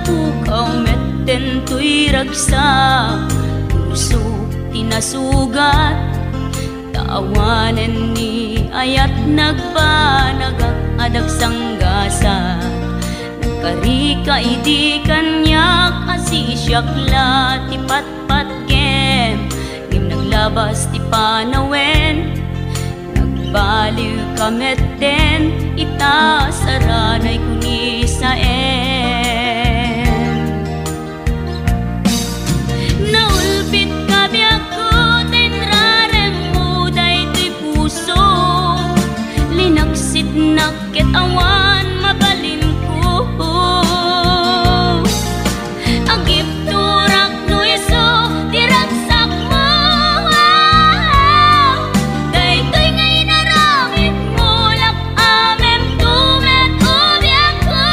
pukaw metten tuy ragsa, puso tinasugat, taawanan ni ayat nagpanagak adag sanggasa. Nagkarika idi kanyak asisyakla ti patpat kem, ngim naglabas ti panawen, nagbaliw kametten ita saranay kuni sa naulpit kabiyak ko tenrarem mo daytoy puso, linaksit nakit awan mabalin ko, agip turak no iso diragsak mo, daytoy ngay naramit mo lak amem tumet ubiyak ko.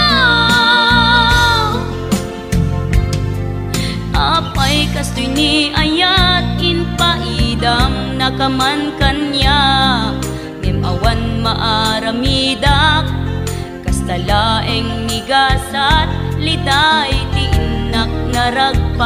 Apay kastoy ni ayat inpaidam nakaman kanya, ngem awan maaramidak kastalaeng nigasat liday ti inak naragpat.